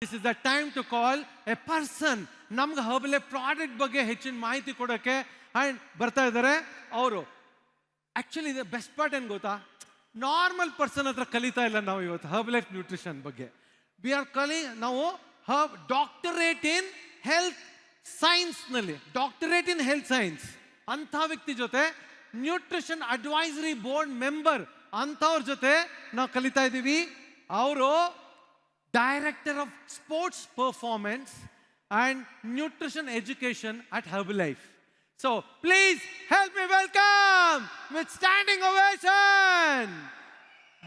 This is the time to call a person. ನಮ್ಗೆ Herbalife product ಬಗ್ಗೆ ಹೆಚ್ಚಿನ ಮಾಹಿತಿ ಕೊಡೋಕ್ಕೆ ಆ್ಯಂಡ್ ಬರ್ತಾ ಇದ್ದಾರೆ ಅವರು. ಆ್ಯಕ್ಚುಲಿ ಇದು ಬೆಸ್ಟ್ ಪಾರ್ಟ್ ಏನು ಗೊತ್ತಾ, ನಾರ್ಮಲ್ ಪರ್ಸನ್ ಹತ್ರ ಕಲಿತಾ ಇಲ್ಲ ನಾವು ಇವತ್ತು ಹರ್ಬಲೈಫ್ ನ್ಯೂಟ್ರಿಷನ್ ಬಗ್ಗೆ. ನಾವು ಡಾಕ್ಟರೇಟ್ ಇನ್ ಹೆಲ್ತ್ ಸೈನ್ಸ್ನಲ್ಲಿ, ಡಾಕ್ಟರೇಟ್ ಇನ್ ಹೆಲ್ತ್ ಸೈನ್ಸ್ ಅಂಥ ವ್ಯಕ್ತಿ ಜೊತೆ, ನ್ಯೂಟ್ರಿಷನ್ ಅಡ್ವೈಸರಿ ಬೋರ್ಡ್ ಮೆಂಬರ್ ಅಂಥವ್ರ ಜೊತೆ ನಾವು ಕಲಿತಾ ಇದ್ದೀವಿ. ಅವರು director of sports performance and nutrition education at Herbalife. So please help me welcome with standing ovation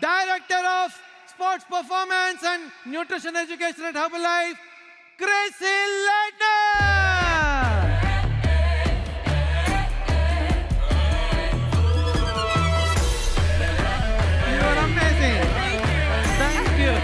Director of Sports Performance and Nutrition Education at Herbalife, C.D.P. You are amazing. Thank you.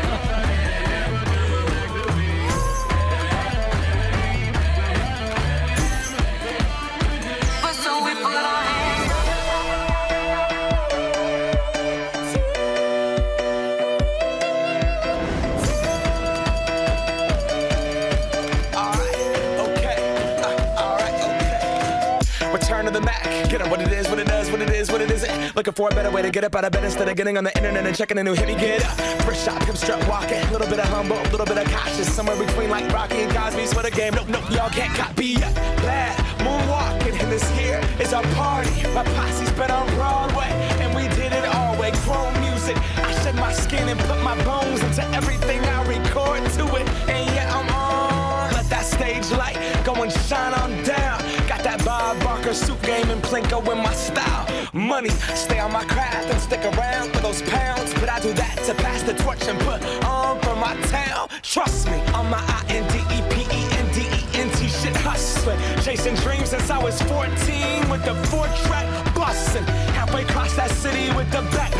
Return to the Mac. Get up what it is, what it does, what it is, what it isn't. Looking for a better way to get up out of bed instead of getting on the internet and checking a new hit. Me get up, first shot, hip strut walking. A little bit of humble, a little bit of cautious. Somewhere between like Rocky and Cosby's for the game. Nope, nope, y'all can't copy yet. Bad moonwalking, and this here is our party. My posse's been on Broadway, and we did it all way. Chrome music, I shed my skin and put my bones into everything I record to it. And yeah, I'm on. Let that stage light go and shine on down. Got that Bob Barker suit game and Plinko in my style. Money, stay on my craft and stick around for those pounds. But I do that to pass the torch and put on for my town. Trust me, on my INDEPENDENT shit hustling. Chasing dreams since I was 14 with the 4-track bustin'. Halfway across that city with the back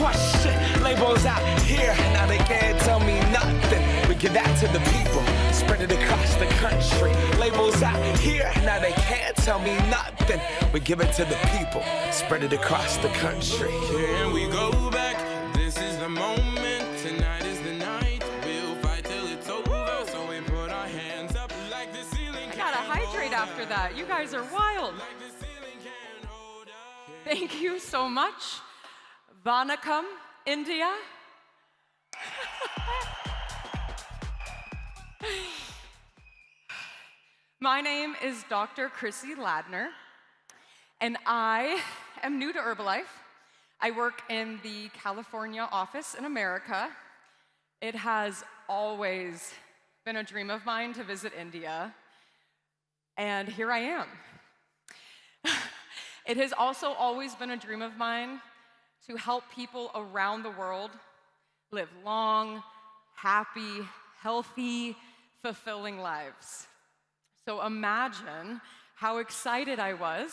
question. Labels out here, now they can't tell me nothing. We give that to the people, spread it across the country. Labels out here, now they can't tell me nothing. We give it to the people, spread it across the country. Can we go back? This is the moment. Tonight is the night. We'll fight till it's over. So we put our hands up like the ceiling. I gotta hydrate after that. You guys are wild. Like the ceiling can't hold us. Thank you so much. Vanakkam, India. My name is Dr. Chrissy Ladner, and I am new to Herbalife. I work in the California office in America. It has always been a dream of mine to visit India, and here I am. It has also always been a dream of mine to help people around the world live long, happy, healthy, fulfilling lives. So imagine how excited I was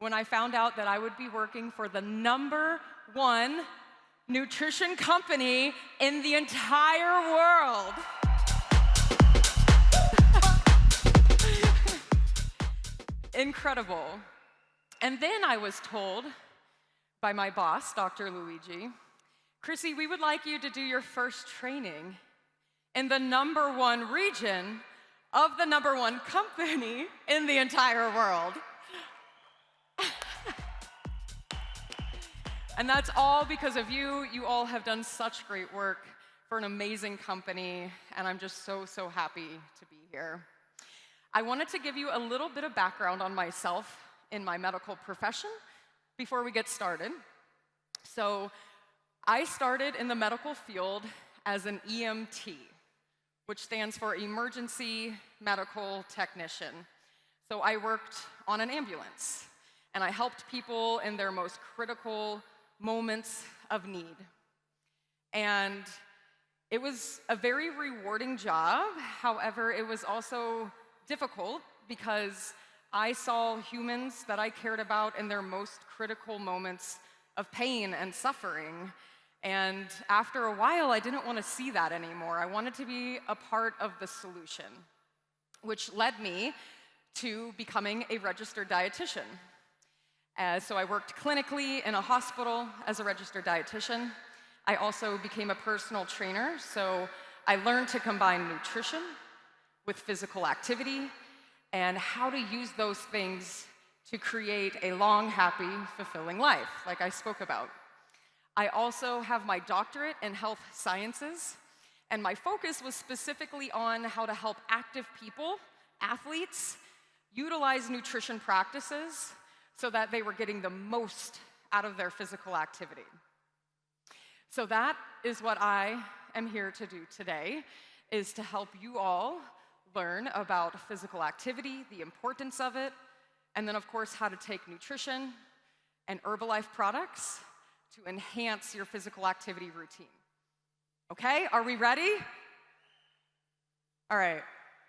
when I found out that I would be working for the #1 nutrition company in the entire world. Incredible. And then I was told by my boss, Dr. Luigi, Chrissy, we would like you to do your first training in the #1 region of the #1 company in the entire world. And that's all because of you. You all have done such great work for an amazing company, and I'm just so happy to be here. I wanted to give you a little bit of background on myself in my medical profession before we get started. So I started in the medical field as an EMT, which stands for Emergency Medical Technician. So I worked on an ambulance, and I helped people in their most critical moments of need. And it was a very rewarding job. However, it was also difficult because I saw humans that I cared about in their most critical moments of pain and suffering. And after a while, I didn't want to see that anymore. I wanted to be a part of the solution, which led me to becoming a registered dietitian. So I worked clinically in a hospital as a registered dietitian. I also became a personal trainer, so I learned to combine nutrition with physical activity and how to use those things to create a long, happy, fulfilling life, like I spoke about. I also have my doctorate in health sciences, and my focus was specifically on how to help active people, athletes, utilize nutrition practices so that they were getting the most out of their physical activity. So that is what I am here to do today, is to help you all learn about physical activity, the importance of it, and then of course how to take nutrition and Herbalife products to enhance your physical activity routine. Okay, are we ready? All right,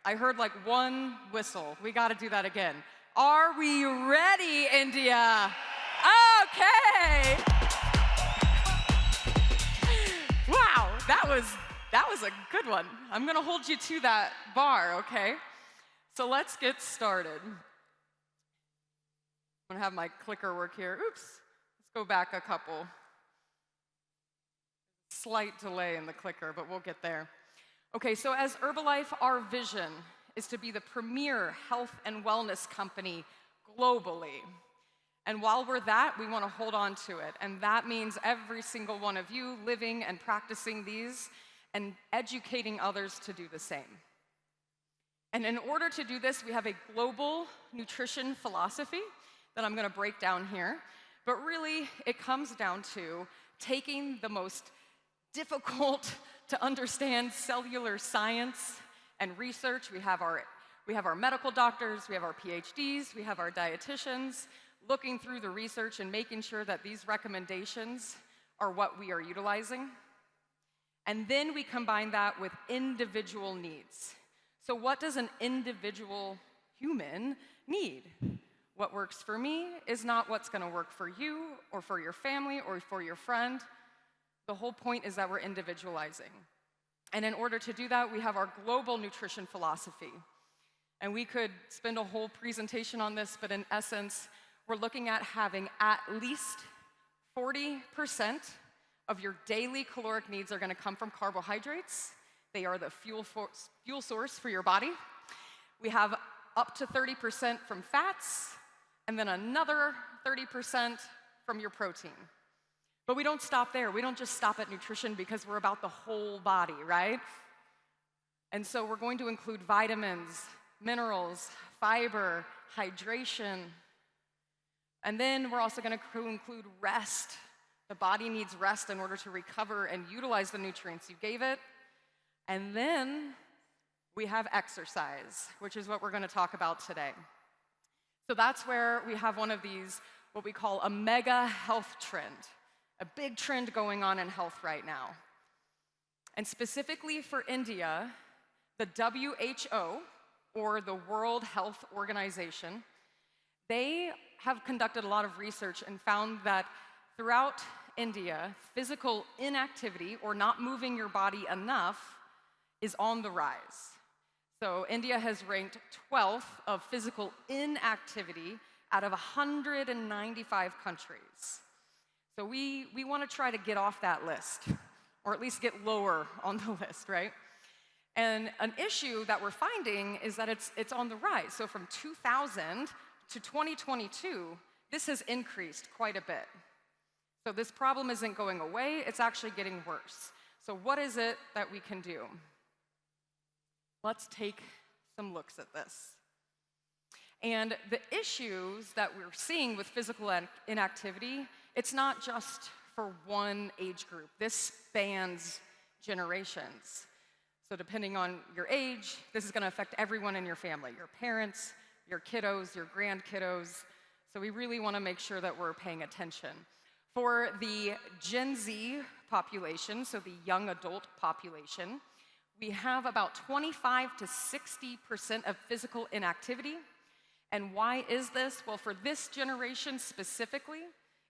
I heard like one whistle. We gotta do that again. Are we ready, India? Okay. Wow, that was a good one. I'm gonna hold you to that bar, okay? So let's get started. I'm gonna have my clicker work here. Oops, let's go back a couple. Slight delay in the clicker, but we'll get there. Okay, so as Herbalife, our vision is to be the premier health and wellness company globally. And while we're that, we want to hold on to it. And that means every single one of you living and practicing these and educating others to do the same. And in order to do this, we have a global nutrition philosophy that I'm going to break down here. But really, it comes down to taking the most difficult to understand cellular science and research. We have our medical doctors, we have our PhDs, we have our dietitians, looking through the research and making sure that these recommendations are what we are utilizing. And then we combine that with individual needs. So what does an individual human need? What works for me is not what's gonna work for you or for your family or for your friend. The whole point is that we're individualizing. And in order to do that, we have our global nutrition philosophy. And we could spend a whole presentation on this, but in essence, we're looking at having at least 40% of your daily caloric needs are gonna come from carbohydrates. They are the fuel source for your body. We have up to 30% from fats, and then another 30% from your protein. But we don't stop there. We don't just stop at nutrition because we're about the whole body, right? And so we're going to include vitamins, minerals, fiber, hydration. And then we're also going to include rest. The body needs rest in order to recover and utilize the nutrients you gave it. And then we have exercise, which is what we're going to talk about today. So that's where we have one of these, what we call a mega health trend, a big trend going on in health right now. And specifically for India, the WHO, or the World Health Organization, they have conducted a lot of research and found that throughout India, physical inactivity, or not moving your body enough, is on the rise. So India has ranked 12th of physical inactivity out of 195 countries. So we want to try to get off that list, or at least get lower on the list, right? And an issue that we're finding is that it's on the rise. So from 2000 to 2022, this has increased quite a bit. So this problem isn't going away, it's actually getting worse. So what is it that we can do? Let's take some looks at this. And the issues that we're seeing with physical inactivity, it's not just for one age group. This spans generations. So depending on your age, this is gonna affect everyone in your family, your parents, your kiddos, your grandkiddos. So we really wanna make sure that we're paying attention. For the Gen Z population, so the young adult population, we have about 25 to 60% of physical inactivity. And why is this? Well, for this generation specifically,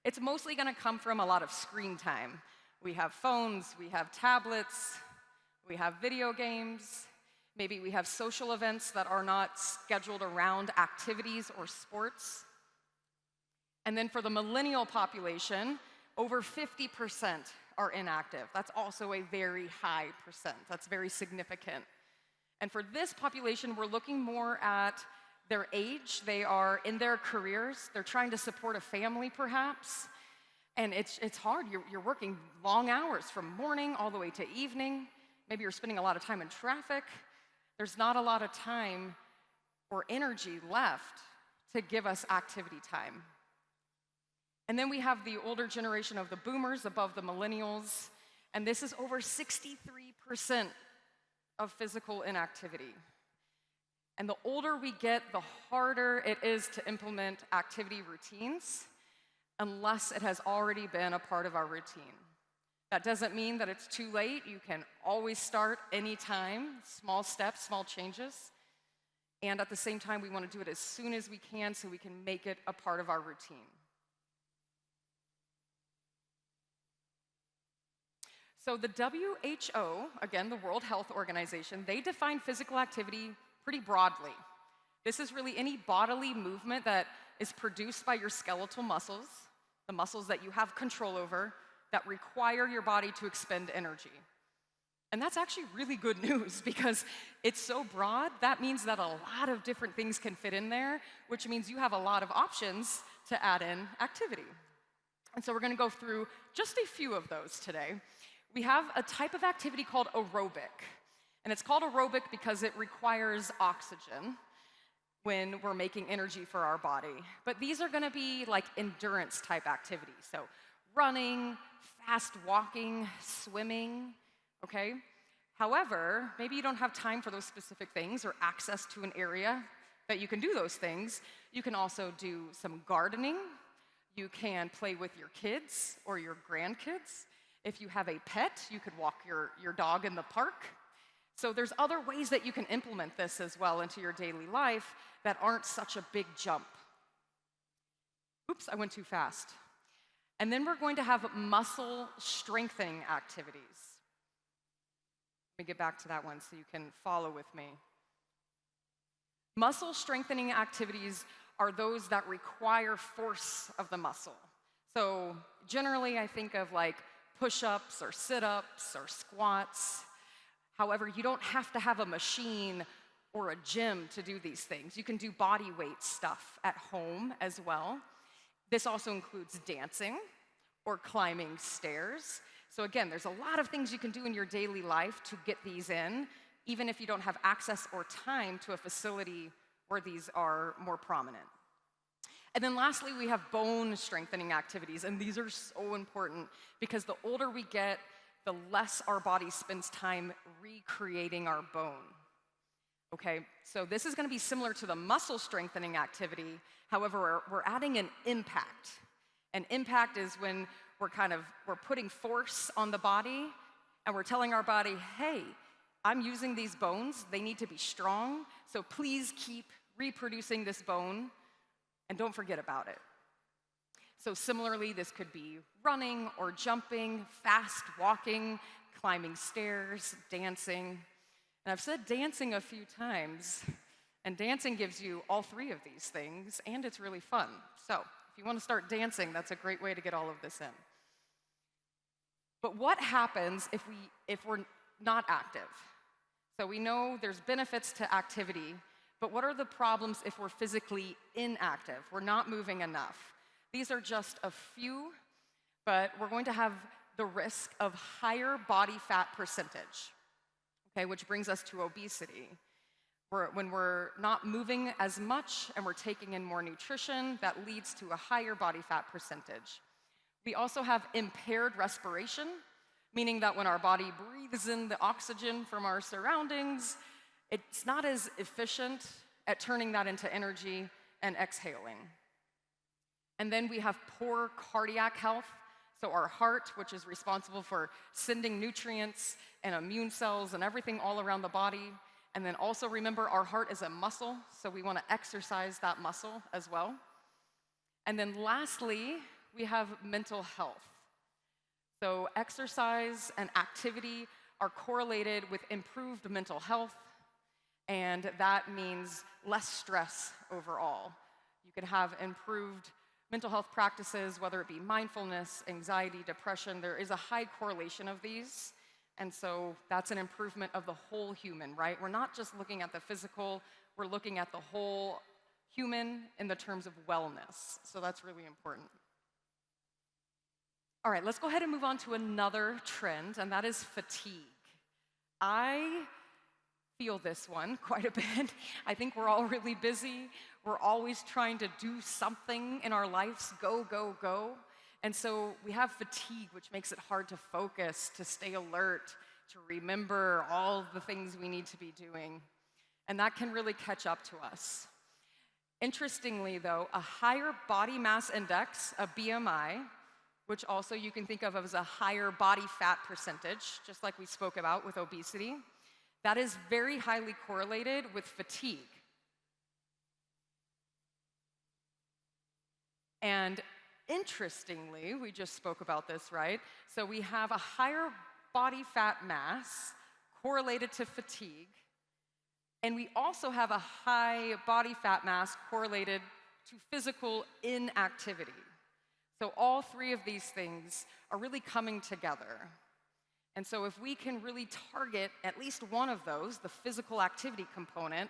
it's mostly gonna come from a lot of screen time. We have phones, we have tablets, we have video games, maybe we have social events that are not scheduled around activities or sports. And then for the millennial population, over 50% are inactive. That's also a very high percent. That's very significant. And for this population, we're looking more at their age. They are in their careers. They're trying to support a family, perhaps. And it's hard. You're working long hours from morning all the way to evening. Maybe you're spending a lot of time in traffic. There's not a lot of time or energy left to give us activity time. And then we have the older generation of the boomers above the millennials, and this is over 63% of physical inactivity. And the older we get, the harder it is to implement activity routines unless it has already been a part of our routine. That doesn't mean that it's too late. You can always start anytime, small steps, small changes. And at the same time, we want to do it as soon as we can so we can make it a part of our routine. So the WHO, again, the World Health Organization, they define physical activity pretty broadly. This is really any bodily movement that is produced by your skeletal muscles, the muscles that you have control over, that require your body to expend energy. And that's actually really good news because it's so broad. That means that a lot of different things can fit in there, which means you have a lot of options to add in activity. And so we're going to go through just a few of those today. We have a type of activity called aerobic. And it's called aerobic because it requires oxygen when we're making energy for our body. But these are going to be like endurance type activities. So running, fast walking, swimming, okay? However, maybe you don't have time for those specific things or access to an area that you can do those things. You can also do some gardening. You can play with your kids or your grandkids. If you have a pet, you could walk your dog in the park. So there's other ways that you can implement this as well into your daily life that aren't such a big jump. Oops, I went too fast. And then we're going to have muscle strengthening activities. Let me get back to that one so you can follow with me. Muscle strengthening activities are those that require force of the muscle. So generally, I think of like push-ups or sit-ups or squats. However, you don't have to have a machine or a gym to do these things. You can do body weight stuff at home as well. This also includes dancing or climbing stairs. So again, there's a lot of things you can do in your daily life to get these in, even if you don't have access or time to a facility where these are more prominent. And then lastly, we have bone strengthening activities, and these are so important because the older we get, the less our body spends time recreating our bone. Okay, so this is going to be similar to the muscle strengthening activity. However, we're adding an impact. An impact is when we're putting force on the body, and we're telling our body, hey, I'm using these bones, they need to be strong, so please keep reproducing this bone, and don't forget about it. So similarly, this could be running or jumping, fast walking, climbing stairs, dancing. And I've said dancing a few times, and dancing gives you all three of these things, and it's really fun. So if you want to start dancing, that's a great way to get all of this in. But what happens if we're not active? So we know there's benefits to activity, but what are the problems if we're physically inactive? We're not moving enough. These are just a few, but we're going to have the risk of higher body fat percentage, okay, which brings us to obesity. When we're not moving as much and we're taking in more nutrition, that leads to a higher body fat percentage. We also have impaired respiration, meaning that when our body breathes in the oxygen from our surroundings, it's not as efficient at turning that into energy and exhaling. And then we have poor cardiac health. So our heart, which is responsible for sending nutrients and immune cells and everything all around the body. And then also remember, our heart is a muscle, so we want to exercise that muscle as well. And then lastly, we have mental health. So exercise and activity are correlated with improved mental health, and that means less stress overall. You can have improved mental health practices, whether it be mindfulness, anxiety, depression, there is a high correlation of these. And so that's an improvement of the whole human, right? We're not just looking at the physical, we're looking at the whole human in the terms of wellness. So that's really important. All right, let's go ahead and move on to another trend, and that is fatigue. I feel this one quite a bit. I think we're all really busy. We're always trying to do something in our lives, go, go, go. And so we have fatigue, which makes it hard to focus, to stay alert, to remember all the things we need to be doing. And that can really catch up to us. Interestingly, though, a higher body mass index, a BMI, which also you can think of as a higher body fat percentage, just like we spoke about with obesity, that is very highly correlated with fatigue. And interestingly, we just spoke about this, right? So we have a higher body fat mass correlated to fatigue, and we also have a high body fat mass correlated to physical inactivity. So all three of these things are really coming together. And so if we can really target at least one of those, the physical activity component,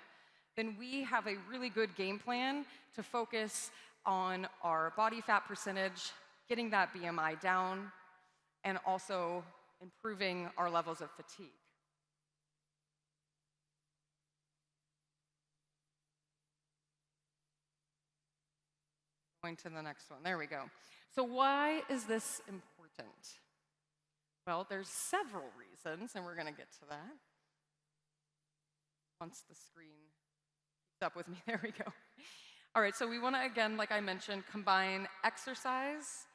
then we have a really good game plan to focus on our body fat percentage, getting that BMI down, and also improving our levels of fatigue. Going to the next one, there we go. So why is this important? Well, there's several reasons, and we're gonna get to that. Once the screen keeps up with me, there we go. All right, so we wanna, again, like I mentioned, combine exercise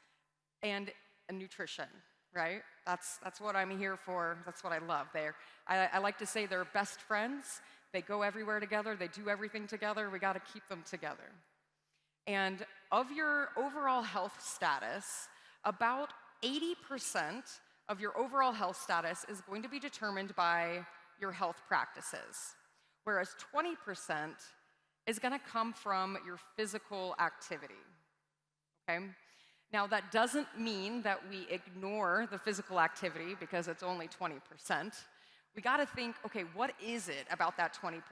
and nutrition, right? That's what I'm here for, that's what I love. I like to say they're best friends. They go everywhere together, they do everything together, we gotta keep them together. And of your overall health status, about 80% of your overall health status is going to be determined by your health practices, whereas 20% is gonna come from your physical activity, okay? Now, that doesn't mean that we ignore the physical activity because it's only 20%. We gotta think, okay, what is it about that 20%?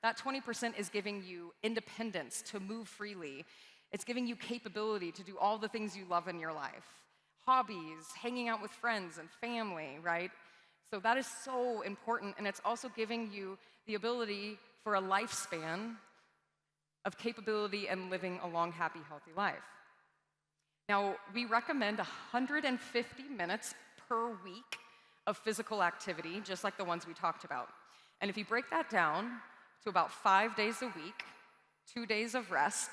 That 20% is giving you independence to move freely. It's giving you capability to do all the things you love in your life. Hobbies, hanging out with friends and family, right? So that is so important, and it's also giving you the ability for a lifespan of capability and living a long, happy, healthy life. Now, we recommend 150 minutes per week of physical activity, just like the ones we talked about. And if you break that down to about 5 days a week, 2 days of rest,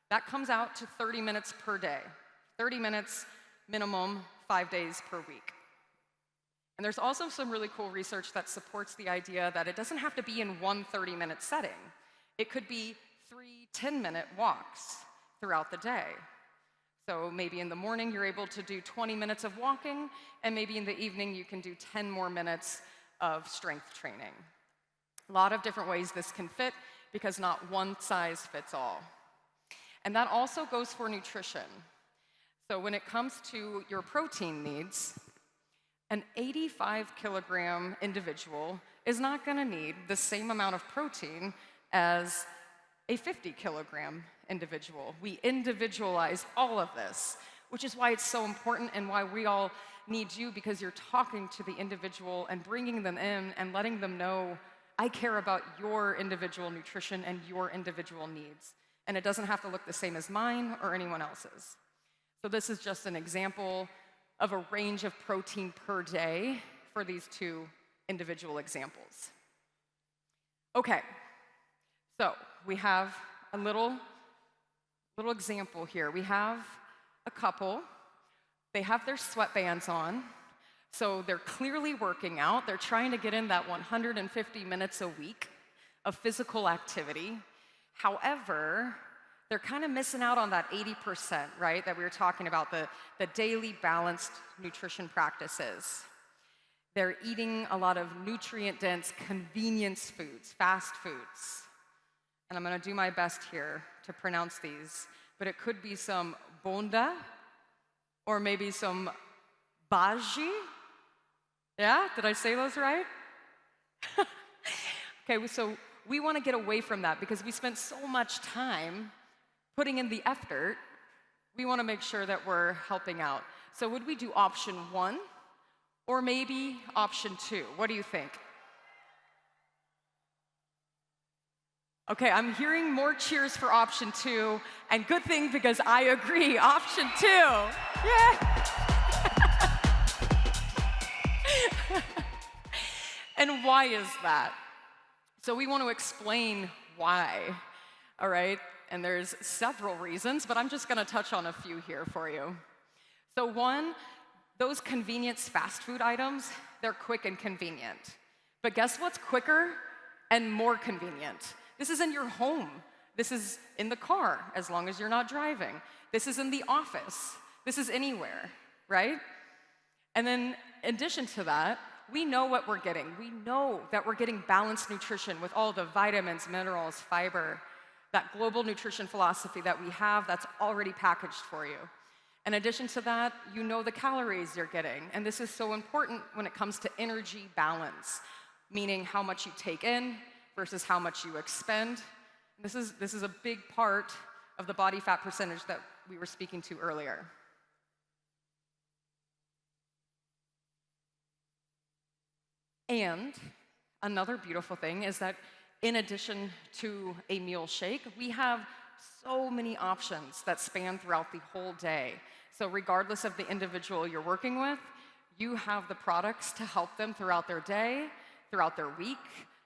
that comes out to 30 minutes per day. 30 minutes minimum, 5 days per week. And there's also some really cool research that supports the idea that it doesn't have to be in one 30-minute setting. It could be 3 10-minute walks throughout the day. So maybe in the morning you're able to do 20 minutes of walking, and maybe in the evening you can do 10 more minutes of strength training. A lot of different ways this can fit because not one size fits all. And that also goes for nutrition. So when it comes to your protein needs, an 85-kilogram individual is not gonna need the same amount of protein as a 50-kilogram individual. We individualize all of this, which is why it's so important and why we all need you, because you're talking to the individual and bringing them in and letting them know, I care about your individual nutrition and your individual needs. And it doesn't have to look the same as mine or anyone else's. So this is just an example of a range of protein per day for these two individual examples. Okay, so we have a little example here. We have a couple. They have their sweatbands on, so they're clearly working out. They're trying to get in that 150 minutes a week of physical activity. However, they're kind of missing out on that 80%, right, that we were talking about, the daily balanced nutrition practices. They're eating a lot of nutrient-dense convenience foods, fast foods. And I'm gonna do my best here to pronounce these, but it could be some bonda, or maybe some bhaji. Yeah, did I say those right? Okay, so we want to get away from that because we spent so much time putting in the effort. We want to make sure that we're helping out. So would we do option 1 or maybe option 2? What do you think? Okay, I'm hearing more cheers for option 2, and good thing because I agree, option 2. Yeah. And why is that? So we want to explain why, all right? And there's several reasons, but I'm just gonna touch on a few here for you. So 1, those convenience fast food items, they're quick and convenient. But guess what's quicker and more convenient? This is in your home. This is in the car, as long as you're not driving. This is in the office. This is anywhere, right? And then in addition to that, we know what we're getting. We know that we're getting balanced nutrition with all the vitamins, minerals, fiber, that global nutrition philosophy that we have that's already packaged for you. In addition to that, you know the calories you're getting. And this is so important when it comes to energy balance, meaning how much you take in versus how much you expend. This is a big part of the body fat percentage that we were speaking to earlier. And another beautiful thing is that in addition to a meal shake, we have so many options that span throughout the whole day. So regardless of the individual you're working with, you have the products to help them throughout their day, throughout their week.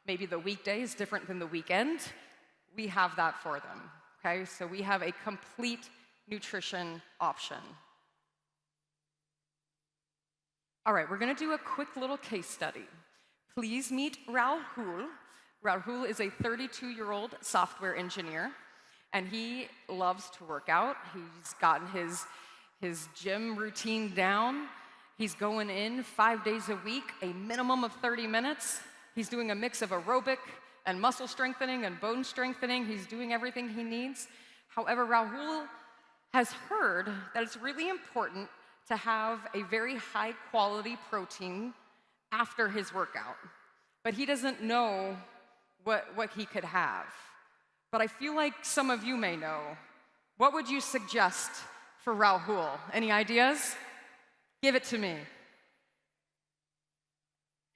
Maybe the weekday is different than the weekend. We have that for them, okay? So we have a complete nutrition option. All right, we're gonna do a quick little case study. Please meet Rahul. Rahul is a 32-year-old software engineer, and he loves to work out. He's gotten his gym routine down. He's going in 5 days a week, a minimum of 30 minutes. He's doing a mix of aerobic and muscle strengthening and bone strengthening. He's doing everything he needs. However, Rahul has heard that it's really important to have a very high-quality protein after his workout. But he doesn't know what he could have. But I feel like some of you may know. What would you suggest for Rahul? Any ideas? Give it to me.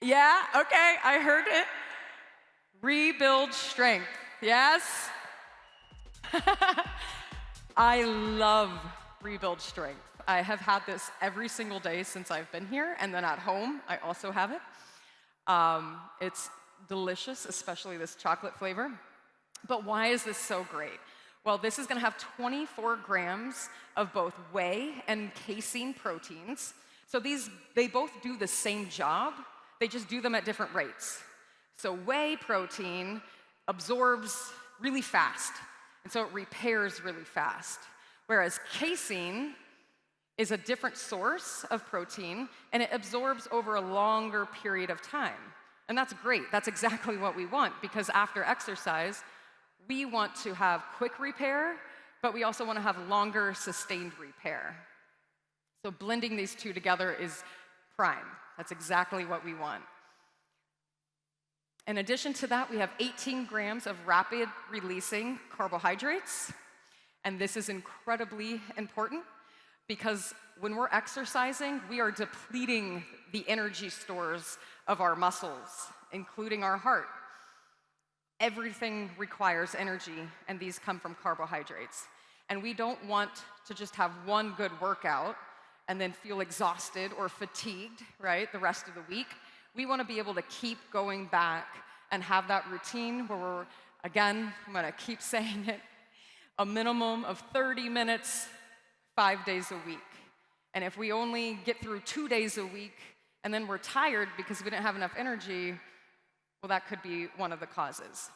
Yeah, okay, I heard it. Rebuild strength, yes? I love rebuild strength. I have had this every single day since I've been here, and then at home, I also have it. It's delicious, especially this chocolate flavor. But why is this so great? Well, this is gonna have 24 grams of both whey and casein proteins. So they both do the same job, they just do them at different rates. So whey protein absorbs really fast, and so it repairs really fast. Whereas casein is a different source of protein, and it absorbs over a longer period of time. And that's great, that's exactly what we want, because after exercise, we want to have quick repair, but we also want to have longer sustained repair. So blending these two together is prime. That's exactly what we want. In addition to that, we have 18 grams of rapid releasing carbohydrates. And this is incredibly important because when we're exercising, we are depleting the energy stores of our muscles, including our heart. Everything requires energy, and these come from carbohydrates. And we don't want to just have one good workout and then feel exhausted or fatigued, right, the rest of the week. We want to be able to keep going back and have that routine where we're, again, I'm going to keep saying it, a minimum of 30 minutes, 5 days a week. And if we only get through 2 days a week and then we're tired because we didn't have enough energy, well, that could be one of the causes.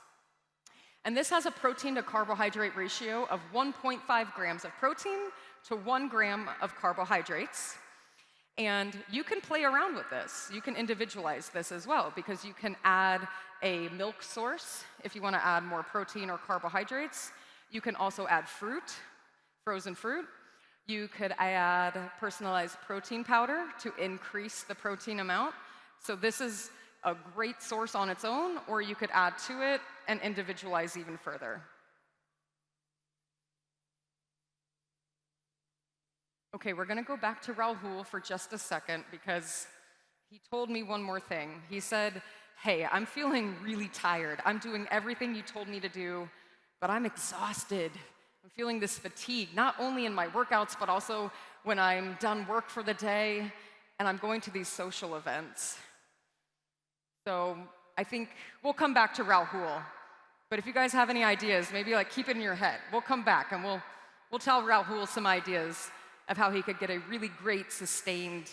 And this has a protein to carbohydrate ratio of 1.5 grams of protein to 1 gram of carbohydrates. And you can play around with this. You can individualize this as well, because you can add a milk source if you want to add more protein or carbohydrates. You can also add fruit. frozen fruit. You could add personalized protein powder to increase the protein amount. So this is a great source on its own, or you could add to it and individualize even further. Okay, we're gonna go back to Rahul for just a second because he told me one more thing. He said, hey, I'm feeling really tired. I'm doing everything you told me to do, but I'm exhausted. I'm feeling this fatigue, not only in my workouts, but also when I'm done work for the day and I'm going to these social events. So I think we'll come back to Rahul. But if you guys have any ideas, maybe like keep it in your head. We'll come back and we'll tell Rahul some ideas of how he could get a really great sustained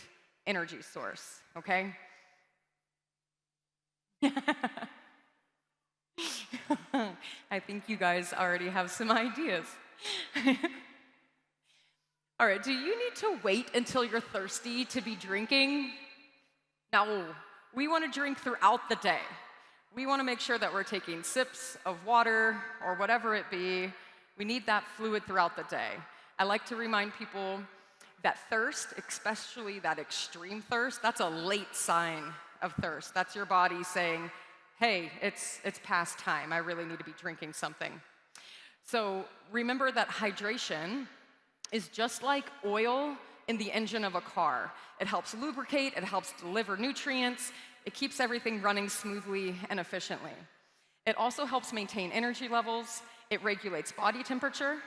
energy source, okay? I think you guys already have some ideas. All right, do you need to wait until you're thirsty to be drinking? No, we want to drink throughout the day. We want to make sure that we're taking sips of water or whatever it be. We need that fluid throughout the day. I like to remind people that thirst, especially that extreme thirst, that's a late sign of thirst. That's your body saying, hey, it's past time. I really need to be drinking something. So remember that hydration is just like oil in the engine of a car. It helps lubricate, it helps deliver nutrients, it keeps everything running smoothly and efficiently. It also helps maintain energy levels, it regulates body temperature,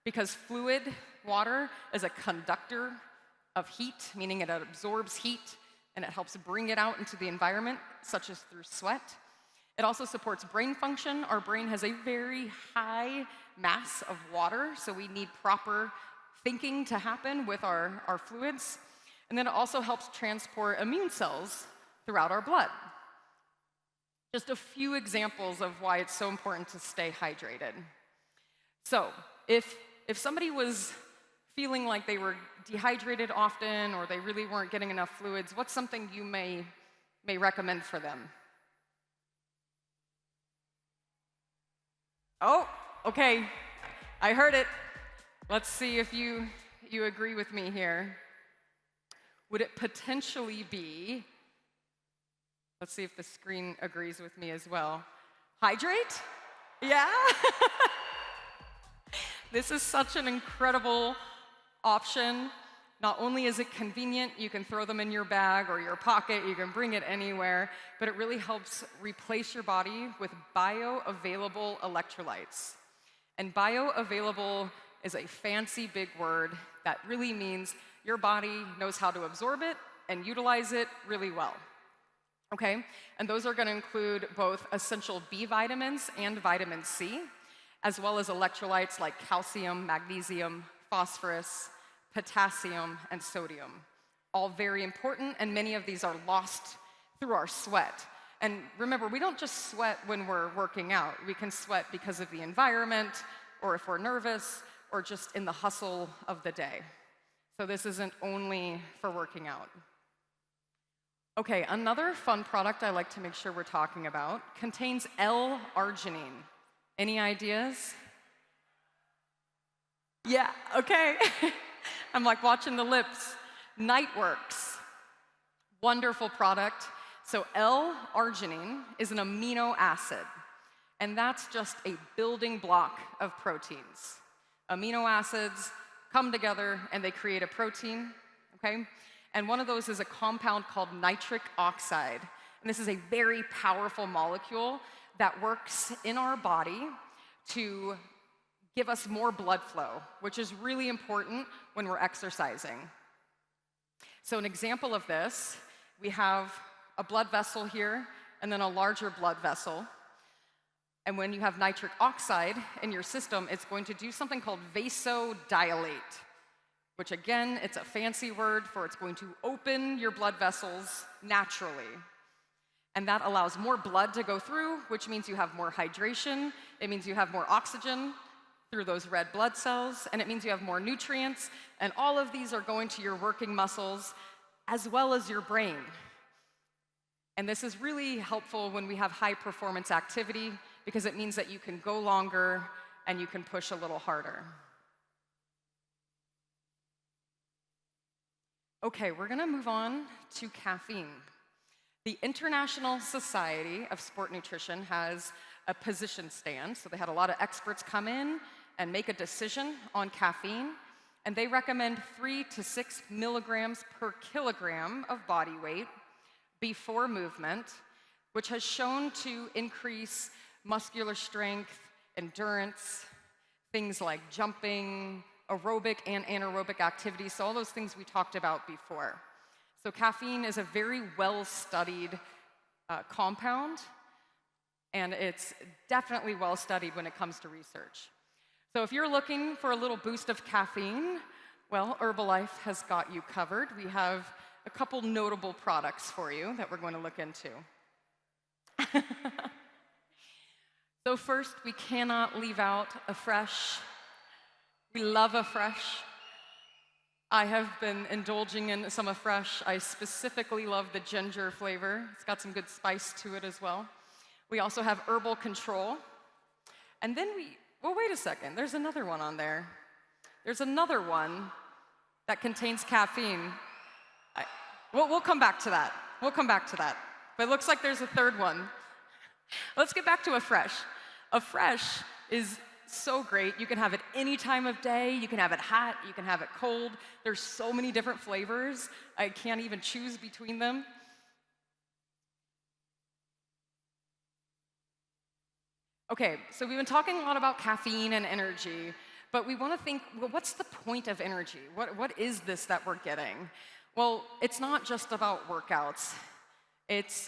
because fluid, water, is a conductor of heat, meaning it absorbs heat, and it helps bring it out into the environment, such as through sweat. It also supports brain function. Our brain has a very high mass of water, so we need proper thinking to happen with our fluids. And then it also helps transport immune cells throughout our blood. Just a few examples of why it's so important to stay hydrated. So, if somebody was feeling like they were dehydrated often or they really weren't getting enough fluids, what's something you may recommend for them? Oh, okay, I heard it. Let's see if you agree with me here. Would it potentially be, let's see if the screen agrees with me as well. Hydrate? Yeah? This is such an incredible option. Not only is it convenient, you can throw them in your bag or your pocket, you can bring it anywhere, but it really helps replace your body with bioavailable electrolytes. And bioavailable is a fancy big word that really means your body knows how to absorb it and utilize it really well. Okay? And those are gonna include both essential B vitamins and vitamin C, as well as electrolytes like calcium, magnesium, phosphorus, potassium, and sodium. All very important, and many of these are lost through our sweat. And remember, we don't just sweat when we're working out. We can sweat because of the environment, or if we're nervous, or just in the hustle of the day. So this isn't only for working out. Okay, another fun product I like to make sure we're talking about contains L-arginine. Any ideas? Yeah, okay. I'm like watching the lips. Nightworks, wonderful product. So L-arginine is an amino acid, and that's just a building block of proteins. Amino acids come together and they create a protein, okay? And one of those is a compound called nitric oxide. And this is a very powerful molecule that works in our body to give us more blood flow, which is really important when we're exercising. So an example of this, we have a blood vessel here and then a larger blood vessel. And when you have nitric oxide in your system, it's going to do something called vasodilate, which again, it's a fancy word for it's going to open your blood vessels naturally. And that allows more blood to go through, which means you have more hydration. It means you have more oxygen through those red blood cells, and it means you have more nutrients, and all of these are going to your working muscles as well as your brain. And this is really helpful when we have high performance activity because it means that you can go longer and you can push a little harder. Okay, we're gonna move on to caffeine. The International Society of Sport Nutrition has a position stand, so they had a lot of experts come in and make a decision on caffeine, and they recommend 3 to 6 milligrams per kilogram of body weight before movement, which has shown to increase muscular strength, endurance, things like jumping, aerobic and anaerobic activities, so all those things we talked about before. So caffeine is a very well-studied compound, and it's definitely well-studied when it comes to research. So if you're looking for a little boost of caffeine, well, Herbalife has got you covered. We have a couple notable products for you that we're going to look into. So first, we cannot leave out a fresh. We love a fresh. I have been indulging in some Afresh. I specifically love the ginger flavor. It's got some good spice to it as well. We also have Herbal Control. And then well, wait a second, there's another one on there. There's another one that contains caffeine. We'll come back to that. We'll come back to that. But it looks like there's a third one. Let's get back to Afresh. Afresh is so great. You can have it any time of day. You can have it hot. You can have it cold. There's so many different flavors. I can't even choose between them. Okay, so we've been talking a lot about caffeine and energy, but we want to think, well, what's the point of energy? What is this that we're getting? Well, it's not just about workouts.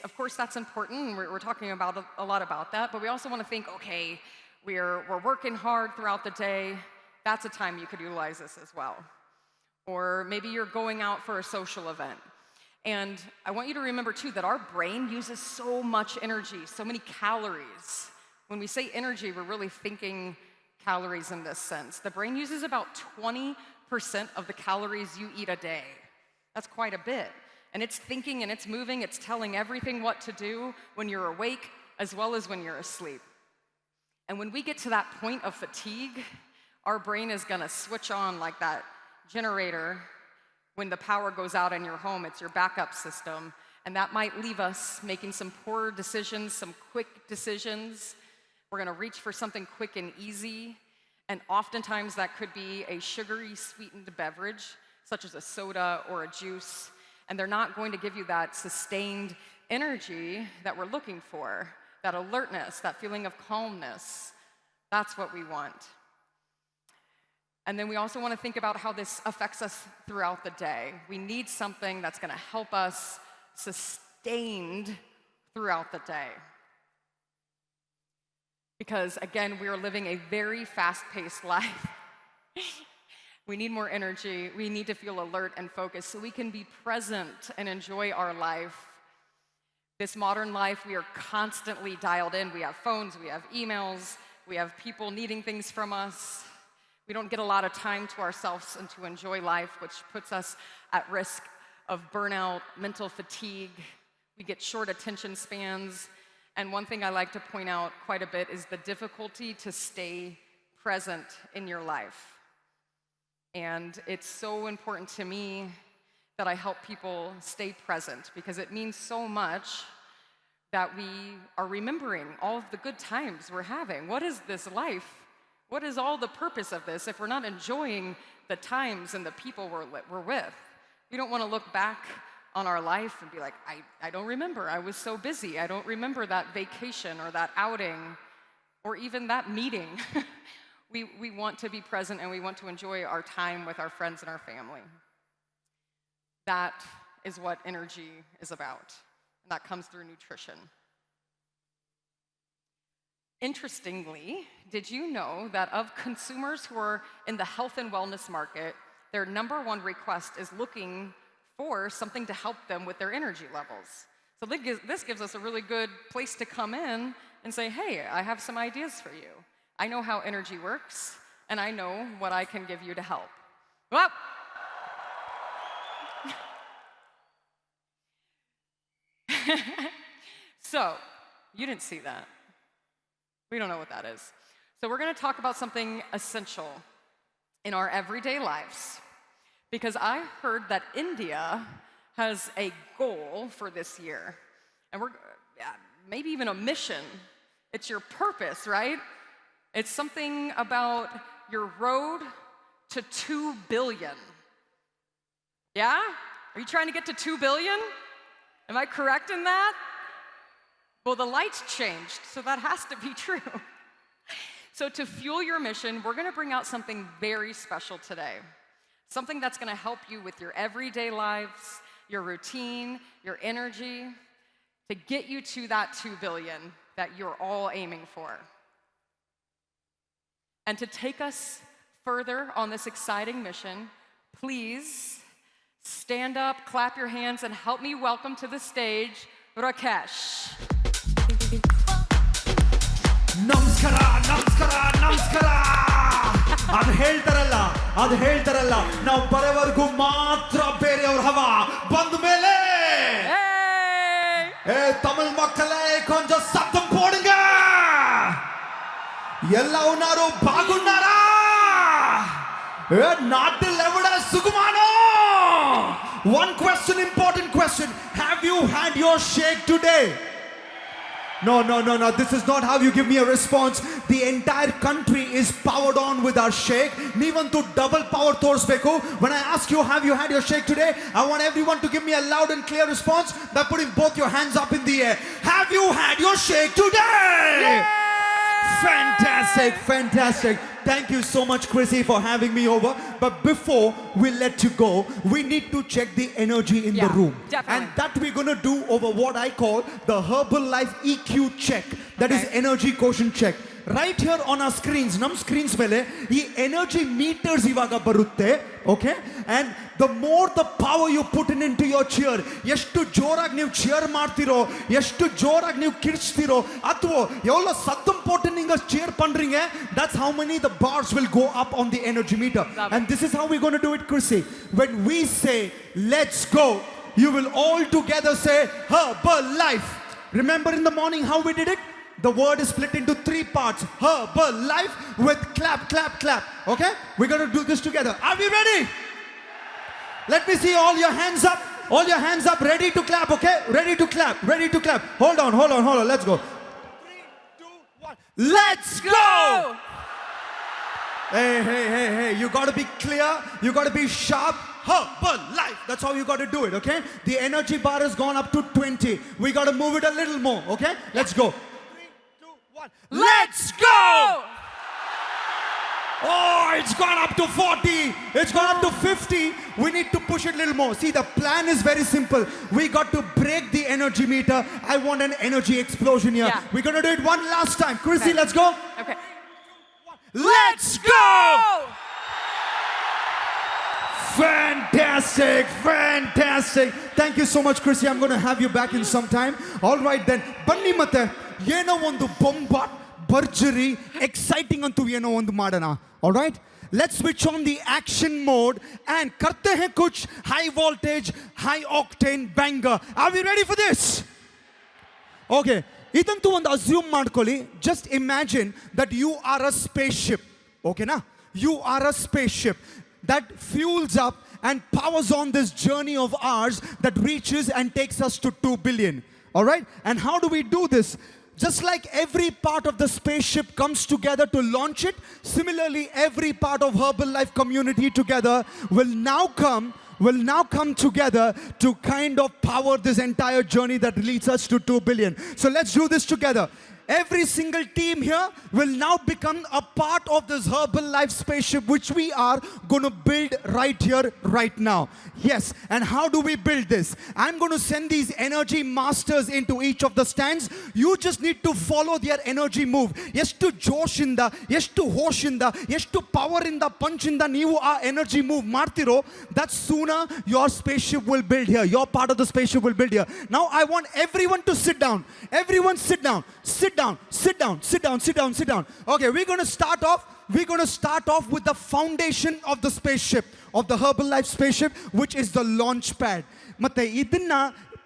Of course, that's important. We're talking about a lot about that, but we also want to think, okay, we're working hard throughout the day. That's a time you could utilize this as well. Or maybe you're going out for a social event. And I want you to remember, too, that our brain uses so much energy, so many calories. When we say energy, we're really thinking calories in this sense. The brain uses about 20% of the calories you eat a day. That's quite a bit. And it's thinking and it's moving, it's telling everything what to do when you're awake as well as when you're asleep. And when we get to that point of fatigue, our brain is gonna switch on like that generator when the power goes out in your home. It's your backup system. And that might leave us making some poor decisions, some quick decisions. We're gonna reach for something quick and easy. And oftentimes that could be a sugary sweetened beverage, such as a soda or a juice. And they're not going to give you that sustained energy that we're looking for, that alertness, that feeling of calmness. That's what we want. And then we also want to think about how this affects us throughout the day. We need something that's going to help us sustained throughout the day. Because again, we are living a very fast-paced life. We need more energy. We need to feel alert and focused so we can be present and enjoy our life. This modern life, we are constantly dialed in. We have phones, we have emails, we have people needing things from us. We don't get a lot of time to ourselves and to enjoy life, which puts us at risk of burnout, mental fatigue. We get short attention spans. And one thing I like to point out quite a bit is the difficulty to stay present in your life. And it's so important to me that I help people stay present because it means so much that we are remembering all of the good times we're having. What is this life? What is all the purpose of this if we're not enjoying the times and the people we're with? We don't want to look back on our life and be like, I don't remember. I was so busy. I don't remember that vacation or that outing or even that meeting. We want to be present and we want to enjoy our time with our friends and our family. That is what energy is about, and that comes through nutrition. Interestingly, did you know that of consumers who are in the health and wellness market, their number one request is looking for something to help them with their energy levels? So this gives us a really good place to come in and say, hey, I have some ideas for you. I know how energy works, and I know what I can give you to help. Well, so, you didn't see that. We don't know what that is. So we're going to talk about something essential in our everyday lives, because I heard that India has a goal for this year. And maybe even a mission. It's your purpose, right? It's something about your road to 2 billion. Yeah? Are you trying to get to 2 billion? Am I correct in that? Well, the lights changed, so that has to be true. So to fuel your mission, we're gonna bring out something very special today. Something that's gonna help you with your everyday lives, your routine, your energy, to get you to that 2 billion that you're all aiming for. And to take us further on this exciting mission, please stand up, clap your hands, and help me welcome to the stage, Rakesh. ನಮಸ್ಕಾರ ನಮಸ್ಕಾರ ನಮಸ್ಕಾರ ಅದು ಹೇಳ್ತಾರಲ್ಲ ನಾವು ಬರೋವರೆಗೂ ಮಾತ್ರ ಬೇರೆಯವ್ರ ಹವ ಬಂದ ಮೇಲೆ ஏ தமிழ் மக்களே கொஞ்சம் சத்தம் போடுங்க எல்லா ఉన్నారు బాగున్నారా ఏ నాటిల్ ఎవడ సుగుమానో one question, important question, have you had your shake today? No, this is not how you give me a response. The entire country is powered on with our shake. Neevantu double power torsbeku. When I ask you, have you had your shake today? I want everyone to give me a loud and clear response by putting both your hands up in the air. Have you had your shake today? Yay! Fantastic. Thank you so much, Chrissy, for having me over. But before we let you go, we need to check the energy in the room. Definitely. And that we're going to do over what I call the Herbalife EQ check. That is energy quotient check. Right here on our screens, num screens mele, ee energy meters ivaga barutte, okay? And the more the power you put into your cheer, ಎಷ್ಟು ಜೋರಾಗಿ ನೀವು cheer ಮಾಡ್ತಿರೋ, ಎಷ್ಟು ಜೋರಾಗಿ ನೀವು ಕಿರ್ಚ್ತಿರೋ, ಅಥವಾ ಎவ்வளோ சத்தம் போட்டு நீங்க cheer பண்றீங்க, that's how many the bars will go up on the energy meter. And this is how we're going to do it, Chrissy. When we say, let's go, you will all together say, Herbalife. Remember in the morning how we did it? The word is split into 3 parts. Herbalife with clap. Okay? We're going to do this together. Are we ready? Let me see all your hands up. All your hands up. Ready to clap, okay? Ready to clap. Hold on. Let's go. 3, 2, 1. Let's go! Hey. You got to be clear. You got to be sharp. Herbalife. That's how you got to do it, okay? The energy bar has gone up to 20. We got to move it a little more, okay? Let's go. Let's go! Oh, it's gone up to 40. It's gone up to 50. We need to push it a little more. See, the plan is very simple. We got to break the energy meter. I want an energy explosion here. Yeah. We're going to do it one last time. Chrissy, Okay. let's go. Okay. Let's go! Fantastic. Thank you so much, Chrissy. I'm going to have you back in some time. All right then. Banni matte ಏನೋ ಒಂದು ಬೊಂಬಾಟ್ ಭರ್ಜರಿ exciting ಅಂತೂ ಏನೋ ಒಂದು ಮಾಡೋಣ. All right? Let's switch on the action mode and karte hain kuch high voltage, high octane banger. Are we ready for this? Okay. ಇದಂತೂ ಒಂದು assume ಮಾಡ್ಕೊಳ್ಳಿ. Just imagine that you are a spaceship. Okay na? You are a spaceship that fuels up and powers on this journey of ours that reaches and takes us to 2 billion. All right? And how do we do this? Just like every part of the spaceship comes together to launch it, similarly every part of Herbalife community together will now come together to kind of power this entire journey that leads us to 2 billion. So let's do this together. Every single team here will now become a part of this Herbalife spaceship which we are going to build right here, right now. Yes, and how do we build this? I'm going to send these energy masters into each of the stands. You just need to follow their energy move. ಎಷ್ಟು ಜೋಶಿಂದ, ಎಷ್ಟು ಹೋಶಿಂದ, ಎಷ್ಟು power ಇಂದ, punch ಇಂದ ನೀವು ಆ energy move ಮಾಡ್ತಿರೋ, that sooner your spaceship will build here. Your part of the spaceship will build here. Now I want everyone to sit down. Everyone sit down. Sit down. Okay, we're going to start off with the foundation of the spaceship, of the Herbalife spaceship, which is the launch pad. ಮತ್ತೆ ಇದನ್ನ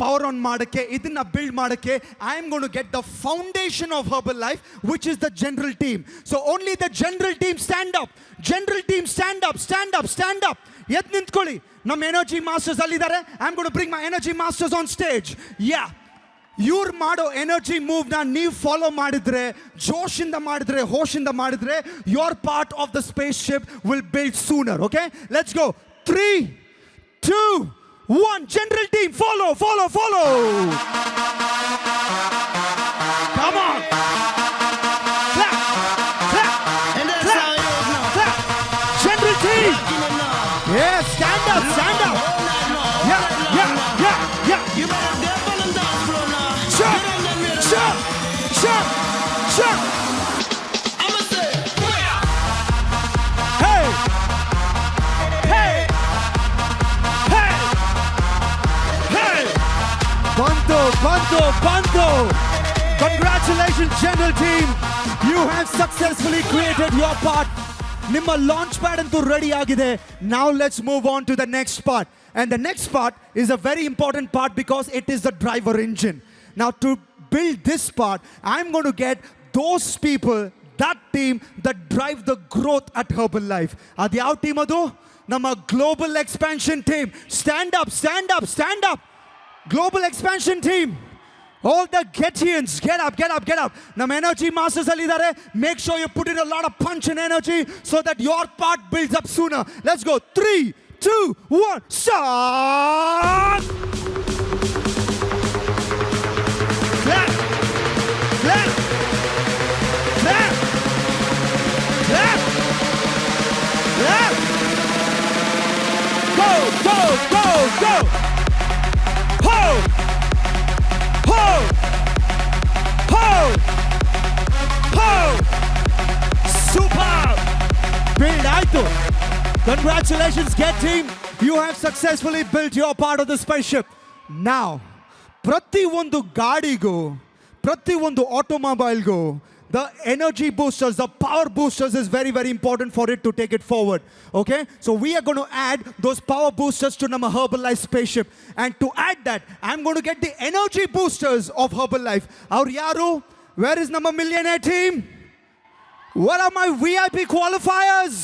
power on ಮಾಡಕ್ಕೆ ಇದನ್ನ build ಮಾಡಕ್ಕೆ I am going to get the foundation of Herbalife, which is the general team. So only the general team stand up. General team stand up, stand up, stand up. ಎದ್ದು ನಿಂತ್ಕೊಳ್ಳಿ. ನಮ್ಮ energy masters ಅಲ್ಲಿದ್ದಾರೆ. I am going to bring my energy masters on stage. Yeah. ಇವ್ರು ಮಾಡೋ energy ಮೂವ್ನ ನೀವು follow ಮಾಡಿದ್ರೆ, ಜೋಶಿಂದ ಮಾಡಿದ್ರೆ, ಹೋಶಿಂದ ಮಾಡಿದ್ರೆ, your part of the spaceship will build sooner. Okay? Let's go. 3, 2, 1. General team, follow, follow, follow. Come on. Clap, clap, And that's clap, how it is now. clap. General team. Rocking it now. Yeah, stand up, stand up. All night long. Yeah, yeah, yeah, yeah. You better get on the dance floor now. Jump, Get on that rhythm. jump, jump, jump. I'ma say, Hey, hey, hey, hey. Bantu, bantu, bantu. Congratulations, general team. You have successfully created your part. ನಿಮ್ಮ launch pad ಅಂತೂ ready ಆಗಿದೆ. Now let's move on to the next part. And the next part is a very important part because it is the driver engine. Now to build this part, I'm going to get those people, that team that drive the growth at Herbalife. ಅದು ಯಾವ team ಅದು? ನಮ್ಮ global expansion team. Stand up, stand up, stand up. Global expansion team. All the Getians, get up, get up, get up. Nam energy masters alidare. Make sure you put in a lot of punch and energy so that your part builds up sooner. Let's go. 3, 2, 1, start. Clap, clap, clap, clap, clap. Go, go, go, go. Ho! Ho! Ho! Ho! Super! Build ಆಯ್ತು. Congratulations, Get Team. You have successfully built your part of the spaceship. Now, ಪ್ರತಿ ಒಂದು ಗಾಡಿಗೂ, ಪ್ರತಿ ಒಂದು ಆಟೋಮೊಬೈಲ್ಗೂ, the energy boosters, the power boosters is very, very important for it to take it forward. Okay? So we are going to add those power boosters to Nama Herbalife spaceship. And to add that, I'm going to get the energy boosters of Herbalife. Our Yaru, where is Nama Millionaire team? What are my VIP qualifiers?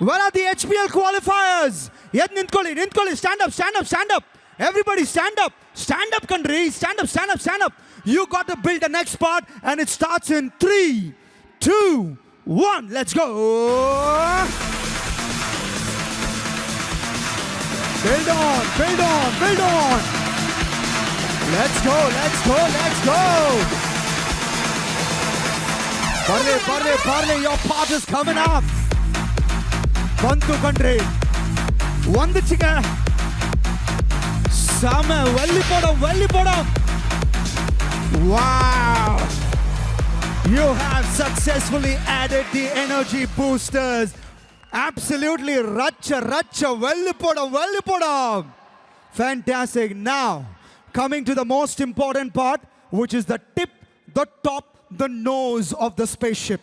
Where are the HPL qualifiers? Yet nintkoli, nintkoli, stand up, stand up, stand up. Everybody stand up. Stand up, country. Stand up, stand up, stand up. You got to build the next part, and it starts in 3, 2, 1. Let's go. Build on, build on, build on. Let's go, let's go, let's go. Parle, parle, parle, your part is coming up. Bantu country. One the chicken. Sama, welli podam. Wow! You have successfully added the energy boosters. Absolutely, racha, velipodam. Fantastic. Now, coming to the most important part, which is the tip, the top, the nose of the spaceship.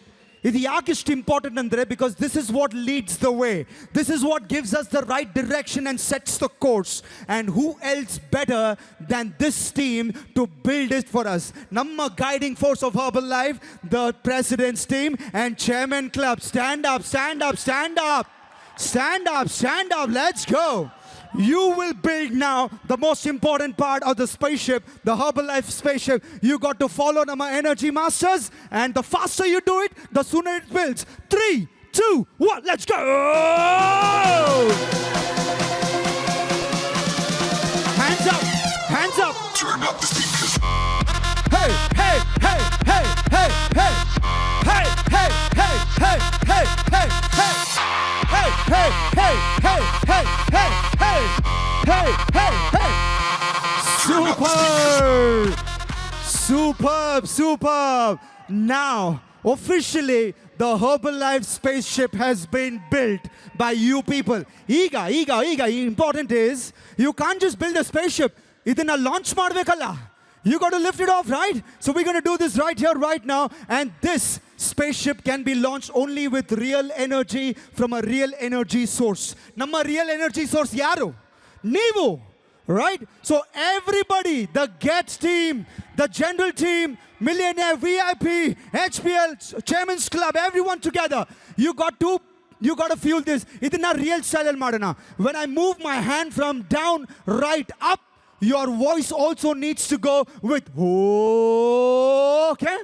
ಇದು ಯಾಕಿಷ್ಟು important ಅಂದರೆ because this is what leads the way. This is what gives us the right direction and sets the course. And who else better than this team to build it for us? Namma guiding force of Herbalife, the president's team and chairman club. Stand up, stand up, stand up. Stand up, stand up. Let's go. You will build now the most important part of the spaceship, the Herbalife spaceship. You got to follow Nama Energy Masters, and the faster you do it, the sooner it builds. 3, 2, 1, let's go! Hands up, hands up. Turn up the speakers. Hey, hey, hey, hey, hey, hey. Hey, hey, hey, hey, hey, hey, hey. Hey, hey, hey, hey, hey, hey, hey, hey, hey, hey. Superb! Superb, superb. Now, officially, the Herbalife spaceship has been built by you people. Iga, important is, you can't just build a spaceship. Idina launch madbekalla. You got to lift it off, right? So we're going to do this right here, right now. And this spaceship can be launched only with real energy from a real energy source. Namma real energy source yaru? Neevu. right? So everybody, the Gets team, the general team, Millionaire VIP, HPL, Chairman's Club, everyone together. You got to feel this. Idina real style madana. When I move my hand from down, right, up, your voice also needs to go with oh, okay?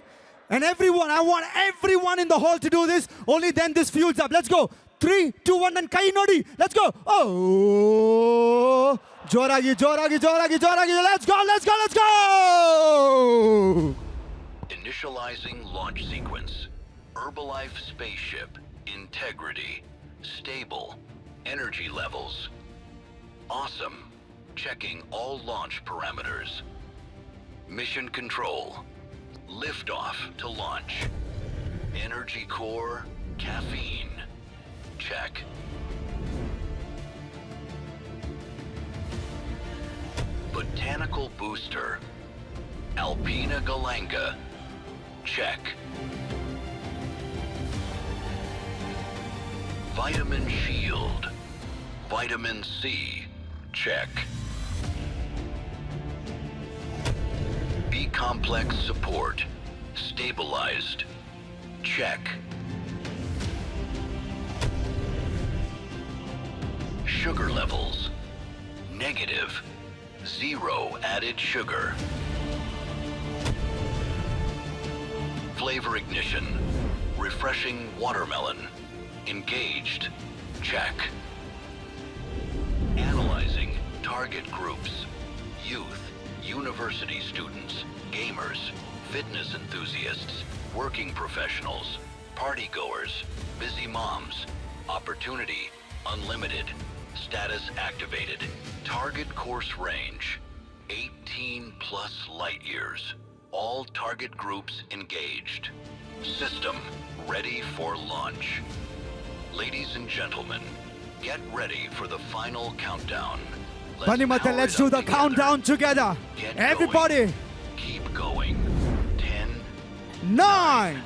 And everyone, I want everyone in the hall to do this. Only then this fuels up. Let's go. 3, 2, 1, and kai nodi. Let's go. Oh, joragi, joragi, joragi, joragi. Let's go, let's go, let's go. Initializing launch sequence. Herbalife spaceship. Integrity. Stable. Energy levels. Awesome. Checking all launch parameters. Mission control. Liftoff to launch. Energy core. Caffeine. Check. Botanical booster. Alpina galanga. Check. Vitamin shield. Vitamin C. Check. B-complex support. Stabilized. Check. Sugar levels. Negative. 0 added sugar. Flavor ignition. Refreshing watermelon. Engaged. Check. Analyzing target groups. Youth, university students, gamers, fitness enthusiasts, working professionals, partygoers, busy moms. Opportunity unlimited. Status activated. Target course range 18 plus light years. All target groups engaged. System ready for launch. Ladies and gentlemen, get ready for the final countdown. Banimata, let's do the countdown together. Everybody. Going. Keep going. 10, 9,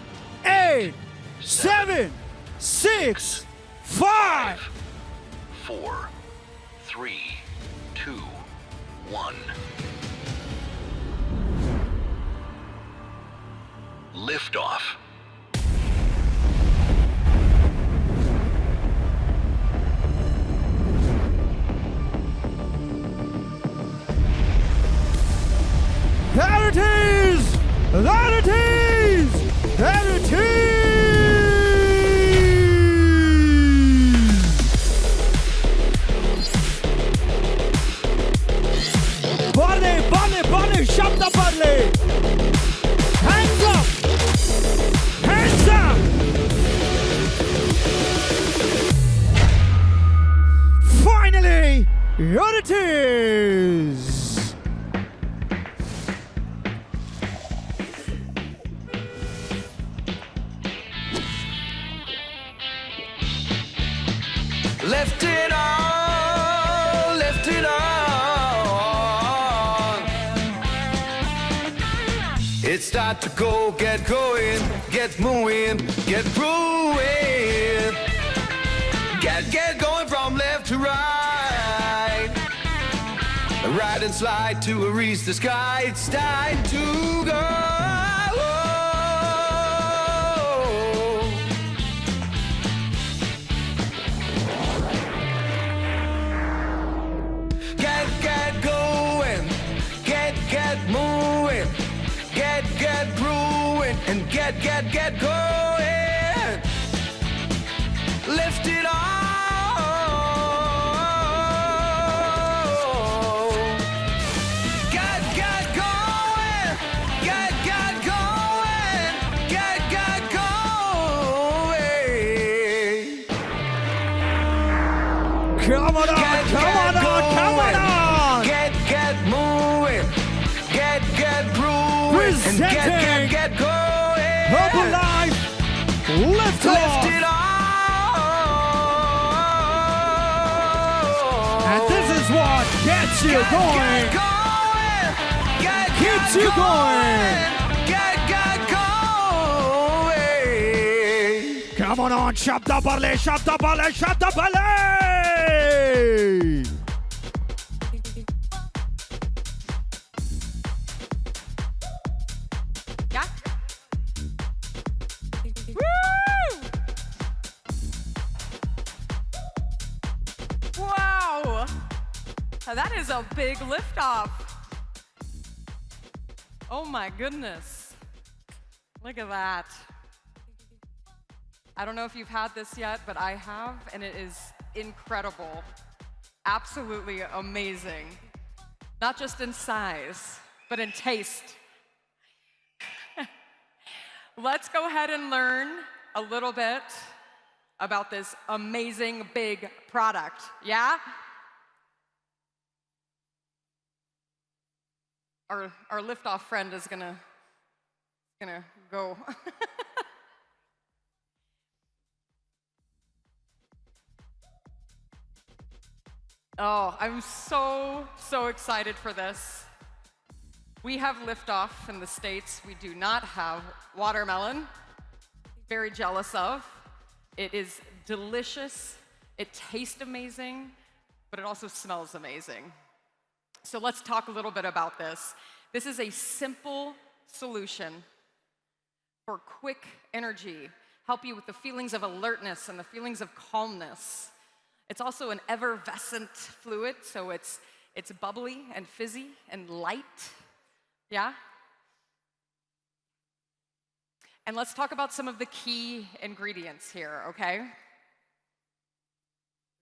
8, 7, 6, 5. 4, 3, 2, 1. Liftoff. There it is! There it is! There it is! Parle, parle, parle, shabda parle! Hands up! Hands up! Finally, here it is! Left it on, left it on. It's time to go, get going, get moving, get brewing. Get going from left to right. Ride and slide to reach the sky. It's time to go. Get going, get moving, get brewing, and get going. Lift it on. Get going, get going, get going. Come on, come on, come on! Get moving, get brewing, Presenting and get going. Herbalife Liftoff! Lift it on. And this is what gets you going. Keeps you going. Get going. Come on, shabda parle, shabda parle, shabda parle! That is a big liftoff. Oh my goodness. Look at that. I don't know if you've had this yet, but I have, and it is incredible. Absolutely amazing. Not just in size, but in taste. Let's go ahead and learn a little bit about this amazing big product, yeah? Our liftoff friend is gonna go. Oh, I'm so excited for this. We have Liftoff in the States. We do not have watermelon. Very jealous of. It is delicious. It tastes amazing, but it also smells amazing. So let's talk a little bit about this. This is a simple solution for quick energy, help you with the feelings of alertness and the feelings of calmness. It's also an effervescent fluid, so it's bubbly and fizzy and light, yeah? And let's talk about some of the key ingredients here, okay?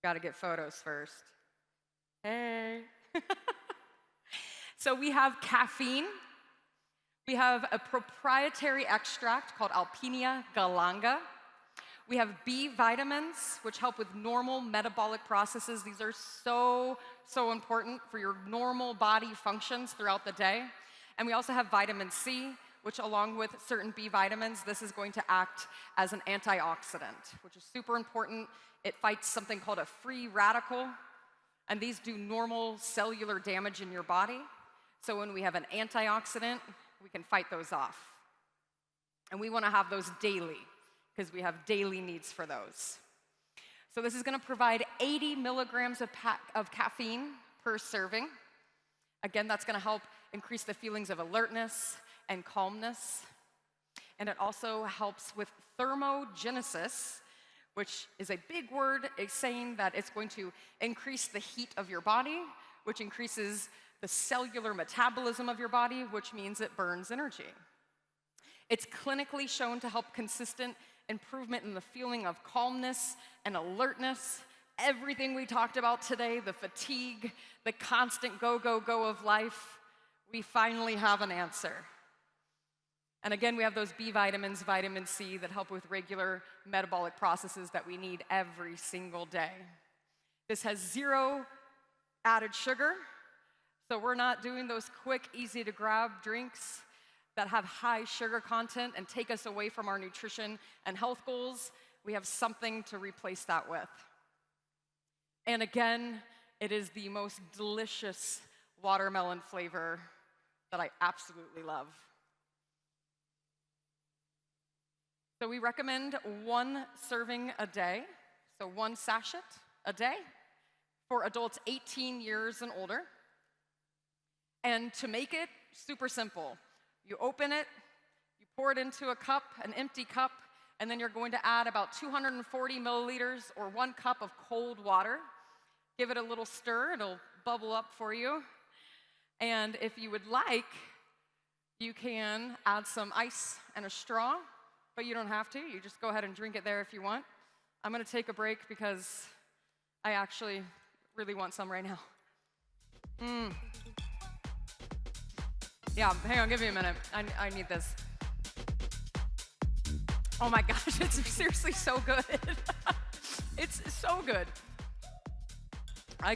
Gotta get photos first. Hey. So we have caffeine. We have a proprietary extract called Alpinia galanga. We have B vitamins, which help with normal metabolic processes. These are so important for your normal body functions throughout the day. And we also have vitamin C, which along with certain B vitamins, this is going to act as an antioxidant, which is super important. It fights something called a free radical, and these do normal cellular damage in your body. So when we have an antioxidant, we can fight those off. And we want to have those daily, because we have daily needs for those. So this is going to provide 80 milligrams of caffeine per serving. Again, that's going to help increase the feelings of alertness and calmness. And it also helps with thermogenesis, which is a big word, saying that it's going to increase the heat of your body, which increases the cellular metabolism of your body, which means it burns energy. It's clinically shown to help consistent improvement in the feeling of calmness and alertness. Everything we talked about today, the fatigue, the constant go, go, go of life, we finally have an answer. And again, we have those B vitamins, vitamin C, that help with regular metabolic processes that we need every single day. This has 0 added sugar, so we're not doing those quick, easy to grab drinks that have high sugar content and take us away from our nutrition and health goals. We have something to replace that with. And again, it is the most delicious watermelon flavor that I absolutely love. So we recommend 1 serving a day, so 1 sachet a day for adults 18 years and older. And to make it super simple, you open it, you pour it into a cup, an empty cup, and then you're going to add about 240 milliliters or 1 cup of cold water. Give it a little stir, it'll bubble up for you. And if you would like, you can add some ice and a straw, but you don't have to. You just go ahead and drink it there if you want. I'm gonna take a break because I actually really want some right now. Yeah, hang on, give me a minute. I need this. Oh my gosh, it's seriously so good. It's so good. I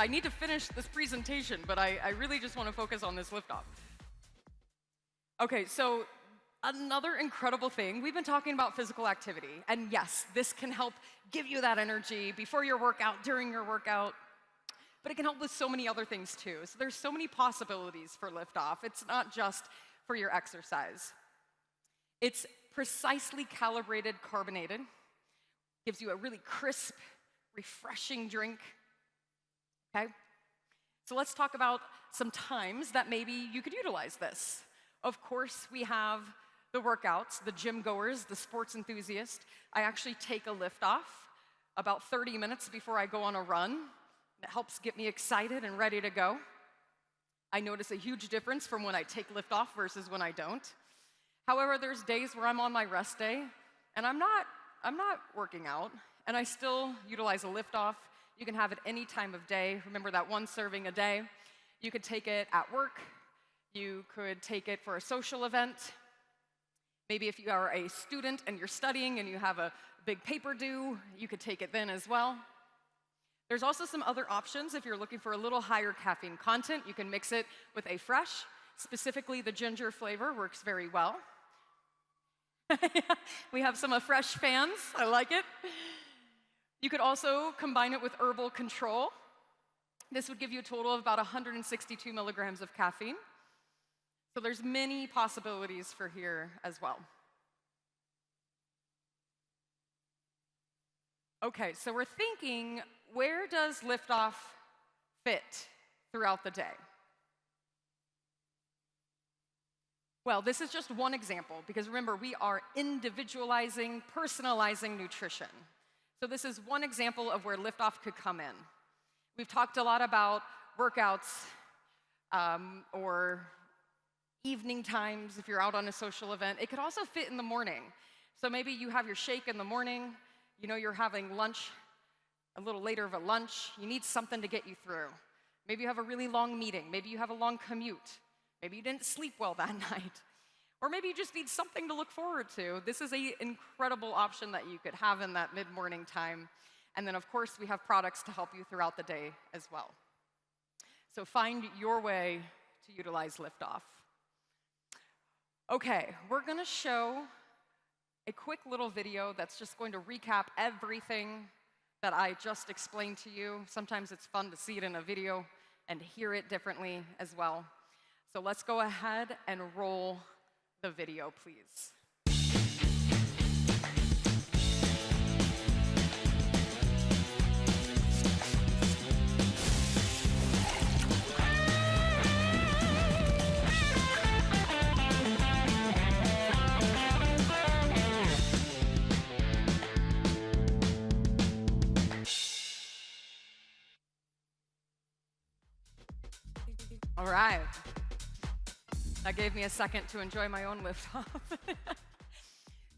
need to finish this presentation, but I really just want to focus on this liftoff. Okay, so another incredible thing, we've been talking about physical activity, and yes, this can help give you that energy before your workout, during your workout, but it can help with so many other things too. So there's so many possibilities for liftoff. It's not just for your exercise. It's precisely calibrated carbonated, gives you a really crisp, refreshing drink, okay? So let's talk about some times that maybe you could utilize this. Of course, we have the workouts, the gym goers, the sports enthusiast. I actually take a lift off about 30 minutes before I go on a run. It helps get me excited and ready to go. I notice a huge difference from when I take Liftoff versus when I don't. However, there's days where I'm on my rest day and I'm not working out, and I still utilize a Liftoff. You can have it any time of day. Remember that one serving a day. You could take it at work. You could take it for a social event. Maybe if you are a student and you're studying and you have a big paper due, you could take it then as well. There's also some other options. If you're looking for a little higher caffeine content, you can mix it with a fresh. Specifically, the ginger flavor works very well. We have some fresh fans. I like it. You could also combine it with herbal control. This would give you a total of about 162 milligrams of caffeine. So there's many possibilities for here as well. Okay, so we're thinking, where does Liftoff fit throughout the day? Well, this is just one example, because remember, we are individualizing, personalizing nutrition. So this is one example of where Liftoff could come in. We've talked a lot about workouts or evening times if you're out on a social event. It could also fit in the morning. So maybe you have your shake in the morning, you know you're having lunch, a little later of a lunch, you need something to get you through. Maybe you have a really long meeting, maybe you have a long commute, maybe you didn't sleep well that night, or maybe you just need something to look forward to. This is an incredible option that you could have in that mid-morning time. And then of course we have products to help you throughout the day as well. So find your way to utilize Liftoff. Okay, we're gonna show a quick little video that's just going to recap everything that I just explained to you. Sometimes it's fun to see it in a video and hear it differently as well. So let's go ahead and roll the video, please. All right. That gave me a second to enjoy my own Liftoff.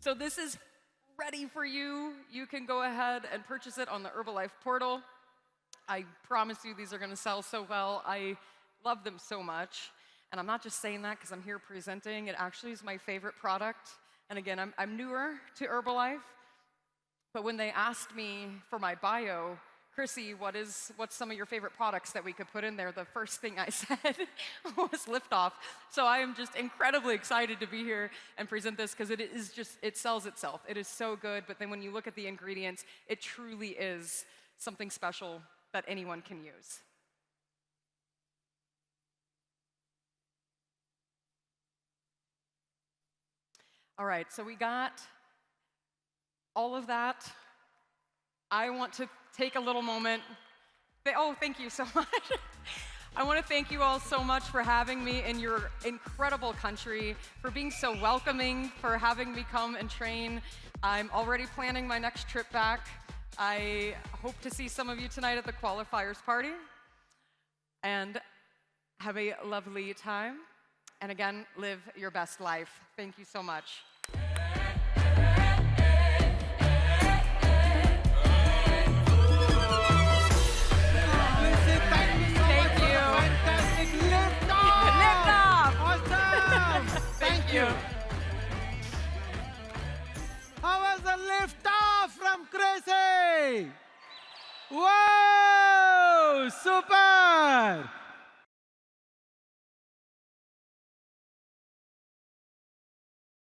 So this is ready for you. You can go ahead and purchase it on the Herbalife portal. I promise you these are gonna sell so well. I love them so much. And I'm not just saying that because I'm here presenting. It actually is my favorite product. And again, I'm newer to Herbalife. But when they asked me for my bio, Chrissy, what's some of your favorite products that we could put in there? The first thing I said was Liftoff. So I am just incredibly excited to be here and present this because it sells itself. It is so good, but then when you look at the ingredients, it truly is something special that anyone can use. All right, so we got all of that. I want to take a little moment. Oh, thank you so much. I want to thank you all so much for having me in your incredible country, for being so welcoming, for having me come and train. I'm already planning my next trip back. I hope to see some of you tonight at the qualifiers party. And have a lovely time. And again, live your best life. Thank you so much. How was the Liftoff from Chrissy? Whoa! Super!